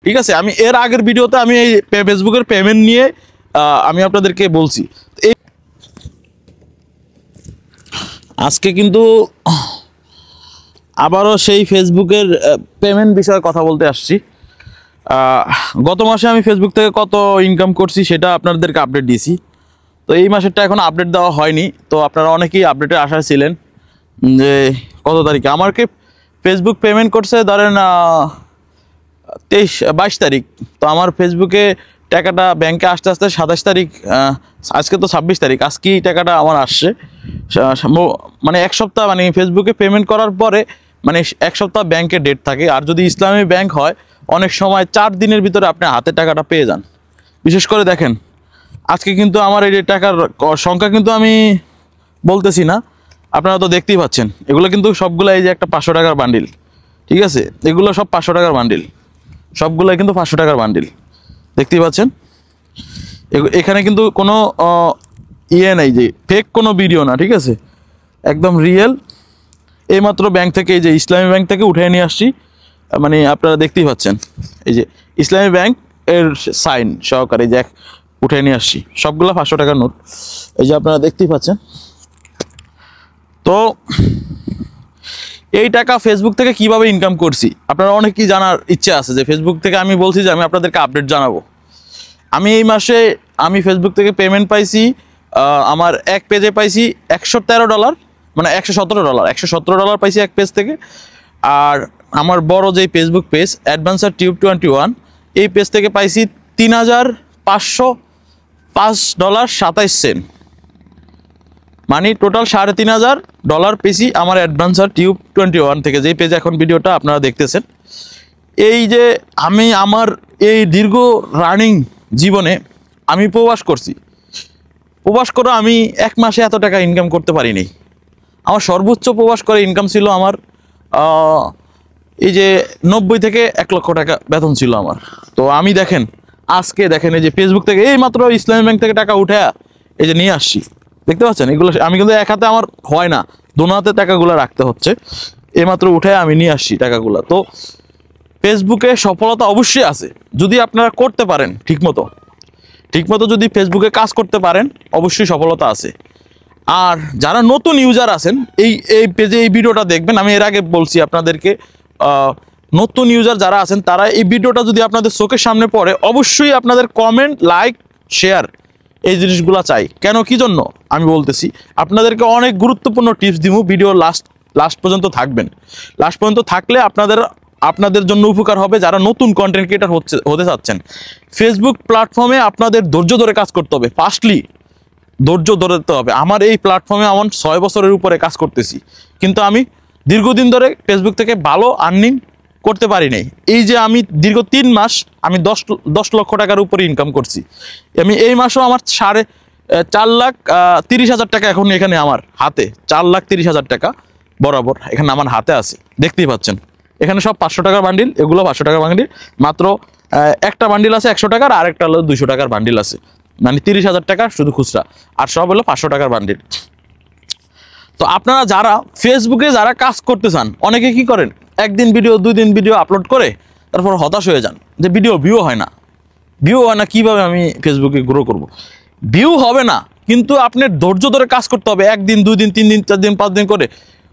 ঠিক আছে, আমি এর আগের ভিডিওতে আমি এই ফেসবুকের পেমেন্ট নিয়ে আমি আপনাদেরকে বলছি। আজকে কিন্তু আবারও সেই ফেসবুকের পেমেন্ট বিষয়ে কথা বলতে আসছি। গত মাসে আমি ফেসবুক থেকে কত ইনকাম করছি সেটা আপনাদেরকে আপডেট দিয়েছি। তো এই মাসেরটা এখন আপডেট দেওয়া হয়নি। তো আপনারা অনেকেই আপডেটের আশায় ছিলেন যে কত তারিখে আমাকে ফেসবুক পেমেন্ট করছে, ধরেন 22 তারিখ। তো আমার ফেসবুকে টাকাটা ব্যাংকে আসতে আসতে 27 তারিখ, আজকে তো 26 তারিখ, আজকেই টাকাটা আমার আসছে। মানে এক সপ্তাহ, মানে ফেসবুকে পেমেন্ট করার পরে মানে এক সপ্তাহ ব্যাংকে ডেট থাকে। আর যদি ইসলামী ব্যাংক হয় অনেক সময় 4 দিনের ভিতরে আপনি হাতে টাকাটা পেয়ে যান। বিশেষ করে দেখেন আজকে কিন্তু আমার এই টাকার সংখ্যা কিন্তু আমি বলতেছি না, আপনারা তো দেখতেই পাচ্ছেন। এগুলো কিন্তু সবগুলো এই যে একটা 500 টাকার বান্ডিল, ঠিক আছে, এগুলো সব 500 টাকার বান্ডিল, সবগুলোই কিন্তু 500 টাকার বান্ডিল, দেখতেই পাচ্ছেন। এখানে কিন্তু কোনো ইয়ে নাই যে ফেক কোনো ভিডিও না, ঠিক আছে, একদম রিয়েল। এইমাত্র ব্যাংক থেকে, এই যে ইসলামী ব্যাংক থেকে উঠে নিয়ে আসছি, মানে আপনারা দেখতেই পাচ্ছেন এই যে ইসলামী ব্যাংক এর সাইন সহকারে যে উঠে নিয়ে আসছি, সবগুলো 500 টাকার নোট, এই যে আপনারা দেখতেই পাচ্ছেন। তো এই টাকা ফেসবুক থেকে কিভাবে ইনকাম করছি আপনারা অনেকেই জানার ইচ্ছে আছে, যে ফেসবুক থেকে আমি বলছি যে আমি আপনাদেরকে আপডেট জানাবো। আমি এই মাসে আমি ফেসবুক থেকে পেমেন্ট পাইছি, আমার এক পেজে পাইছি $113, মানে $117 পাইছি এক পেজ থেকে। আর আমার বড় যে ফেসবুক পেজ অ্যাডভেঞ্চার টিউব 21, এই পেজ থেকে পাইছি $3,505.27, মানে টোটাল $3,500 পেয়েছি আমার অ্যাডভেঞ্চার টিউব 21 থেকে, যেই পেজে এখন ভিডিওটা আপনারা দেখতেছেন। এই যে আমি আমার এই দীর্ঘ রানিং জীবনে আমি প্রবাস করছি, প্রবাস করে আমি এক মাসে এত টাকা ইনকাম করতে পারিনি। আমার সর্বোচ্চ প্রবাস করে ইনকাম ছিল আমার এই যে 90 থেকে 1 লক্ষ টাকা বেতন ছিল আমার। তো আমি দেখেন আজকে দেখেন এই যে ফেসবুক থেকে এই মাত্র ইসলামী ব্যাংক থেকে টাকা উঠে এই যে নিয়ে আসছি, দেখতে পাচ্ছেন। এগুলো আমি কিন্তু এক হাতে আমার হয় না, দোনো হাতে টাকাগুলো রাখতে হচ্ছে। এইমাত্র উঠে আমি নিয়ে আসছি টাকাগুলো। তো ফেসবুকে সফলতা অবশ্যই আছে যদি আপনারা করতে পারেন ঠিকমতো যদি ফেসবুকে কাজ করতে পারেন, অবশ্যই সফলতা আছে। আর যারা নতুন ইউজার আছেন এই পেজে এই ভিডিওটা দেখবেন, আমি এর আগে বলছি আপনাদেরকে, নতুন ইউজার যারা আছেন তারা এই ভিডিওটা যদি আপনাদের চোখের সামনে পড়ে, অবশ্যই আপনাদের কমেন্ট, লাইক, শেয়ার এই জিনিসগুলো চাই। কেন, কি জন্য আমি বলতেছি, আপনাদেরকে অনেক গুরুত্বপূর্ণ টিপস দিব। ভিডিও লাস্ট পর্যন্ত থাকবেন। লাস্ট পর্যন্ত থাকলে আপনাদের জন্য উপকার হবে যারা নতুন কন্টেন্ট ক্রিয়েটর হতে চাচ্ছেন। ফেসবুক প্ল্যাটফর্মে আপনাদের ধৈর্য ধরে কাজ করতে হবে, ফার্স্টলি ধৈর্য ধরতে হবে। আমার এই প্ল্যাটফর্মে আমার 6 বছরের উপরে কাজ করতেছি, কিন্তু আমি দীর্ঘদিন ধরে ফেসবুক থেকে ভালো আর্নিং করতে পারি নাই। এই যে আমি দীর্ঘ 3 মাস আমি 10 লক্ষ টাকার উপরে ইনকাম করছি। আমি এই মাসও আমার 4,30,000 টাকা এখন এখানে আমার হাতে, 4,30,000 টাকা বরাবর এখানে আমার হাতে আছে, দেখতেই পাচ্ছেন। এখানে সব 500 টাকার বান্ডিল, এগুলো 500 টাকার বান্ডিল, মাত্র একটা বান্ডিল আছে 100 টাকার, আর একটা হলো 200 টাকার বান্ডিল আছে, মানে 30,000 টাকা শুধু খুচরা, আর সব হলো 500 টাকার বান্ডিল। তো আপনারা যারা ফেসবুকে যারা কাজ করতে চান, অনেকে কি করেন, একদিন ভিডিও 2 দিন ভিডিও আপলোড করে তারপর হতাশ হয়ে যান যে ভিউ হয় না, কিভাবে আমি ফেসবুকে গ্রো করব। ভিউ হবে না, কিন্তু আপনার ধৈর্য ধরে কাজ করতে হবে। 1 দিন 2 দিন 3 দিন 4 দিন 5 দিন করে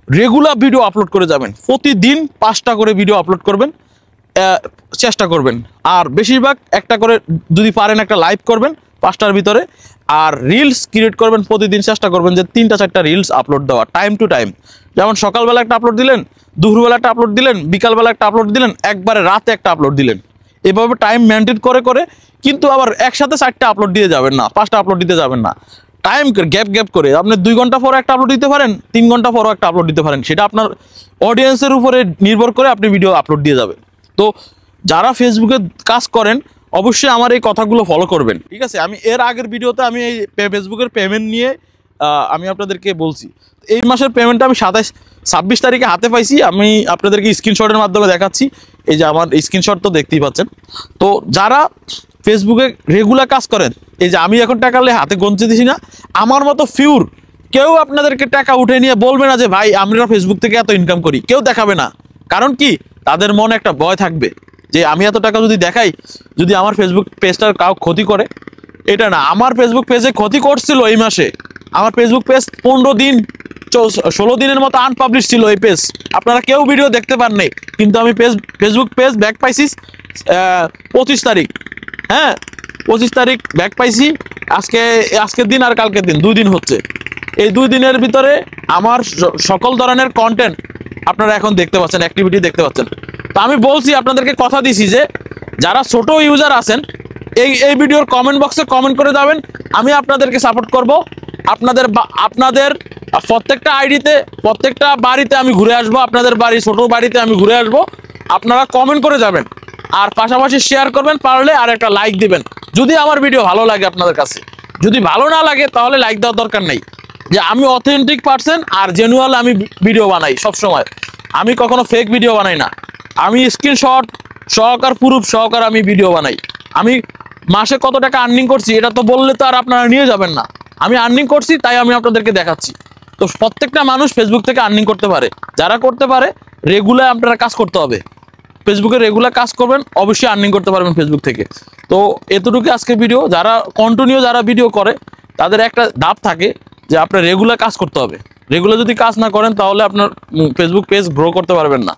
রেগুলার ভিডিও আপলোড করে যাবেন। প্রতিদিন 5টা করে ভিডিও আপলোড করবেন, চেষ্টা করবেন। আর বেশিরভাগ একটা করে যদি পারেন একটা লাইভ করবেন 5টার ভিতরে, আর রিলস ক্রিয়েট করবেন প্রতিদিন। চেষ্টা করবেন যে 3টা 4টা রিলস আপলোড দেওয়া টাইম টু টাইম। যেমন সকালবেলা একটা আপলোড দিলেন, দুপুরবেলা একটা আপলোড দিলেন, বিকালবেলা একটা আপলোড দিলেন, একবারে রাতে একটা আপলোড দিলেন। এভাবে টাইম মেনটেন করে কিন্তু আবার একসাথে 4টা আপলোড দিয়ে যাবেন না, 5টা আপলোড দিতে যাবেন না। টাইম গ্যাপ করে আপনি 2 ঘন্টা পর একটা আপলোড দিতে পারেন, 3 ঘন্টা পরও একটা আপলোড দিতে পারেন। সেটা আপনার অডিয়েন্সের উপরে নির্ভর করে আপনি ভিডিও আপলোড দিয়ে যাবেন। তো যারা ফেসবুকে কাজ করেন অবশ্যই আমার এই কথাগুলো ফলো করবেন, ঠিক আছে। আমি এর আগের ভিডিওতে আমি এই ফেসবুকের পেমেন্ট নিয়ে আমি আপনাদেরকে বলছি। এই মাসের পেমেন্টটা আমি 26 তারিখে হাতে পাইছি। আমি আপনাদেরকে স্ক্রিনশটের মাধ্যমে দেখাচ্ছি, এই যে আমার স্ক্রিনশট তো দেখতেই পাচ্ছেন। তো যারা ফেসবুকে রেগুলার কাজ করেন, এই যে আমি এখন টাকা হাতে গঞ্চে দিছি না, আমার মতো ফিউর কেউ আপনাদেরকে টাকা উঠে নিয়ে বলবে না যে ভাই আমরা ফেসবুক থেকে এত ইনকাম করি, কেউ দেখাবে না। কারণ কি, তাদের মনে একটা ভয় থাকবে যে আমি এত টাকা যদি দেখাই, যদি আমার ফেসবুক পেজটার কাউ ক্ষতি করে, এটা না। আমার ফেসবুক পেজে ক্ষতি করছিল এই মাসে। আমার ফেসবুক পেজ 15 দিন 16 দিনের মতো আনপাবলিশ ছিল এই পেজ, আপনারা কেউ ভিডিও দেখতে পান নাই। কিন্তু আমি ফেসবুক পেজ ব্যাক পাইছি 25 তারিখ, হ্যাঁ 25 তারিখ ব্যাক পাইছি। আজকের দিন আর কালকের দিন 2 দিন হচ্ছে। এই 2 দিনের ভিতরে আমার সকল ধরনের কন্টেন্ট আপনারা এখন দেখতে পাচ্ছেন, অ্যাক্টিভিটি দেখতে পাচ্ছেন। তো আমি বলছি, আপনাদেরকে কথা দিছি যে যারা ছোট ইউজার আছেন এই ভিডিওর কমেন্ট বক্সে কমেন্ট করে যাবেন, আমি আপনাদেরকে সাপোর্ট করব। আপনাদের প্রত্যেকটা আইডিতে, প্রত্যেকটা বাড়িতে আমি ঘুরে আসবো, আপনাদের বাড়ি ছোট বাড়িতে আমি ঘুরে আসবো। আপনারা কমেন্ট করে যাবেন, আর পাশাপাশি শেয়ার করবেন, পারলে আর একটা লাইক দিবেন যদি আমার ভিডিও ভালো লাগে আপনাদের কাছে। যদি ভালো না লাগে তাহলে লাইক দেওয়ার দরকার নেই। যে আমি অথেন্টিক পারসন আর জেনুয়াল আমি ভিডিও বানাই সব সময়, আমি কখনো ফেক ভিডিও বানাই না। আমি স্ক্রিনশট সহকার, প্রুফ সহকার আমি ভিডিও বানাই। আমি মাসে কত টাকা আর্নিং করছি এটা তো বললে তো আর আপনারা নিয়ে যাবেন না। আমি আর্নিং করছি তাই আমি আপনাদেরকে দেখাচ্ছি। তো প্রত্যেকটা মানুষ ফেসবুক থেকে আর্নিং করতে পারে, যারা করতে পারে রেগুলার আপনারা কাজ করতে হবে। ফেসবুকে রেগুলার কাজ করবেন, অবশ্যই আর্নিং করতে পারবেন ফেসবুক থেকে। তো এতটুকু আজকে ভিডিও। যারা কন্টিনিউ যারা ভিডিও করে তাদের একটা ধাপ থাকে যে আপনার রেগুলার কাজ করতে হবে। রেগুলার যদি কাজ না করেন তাহলে আপনার ফেসবুক পেজ গ্রো করতে পারবেন না।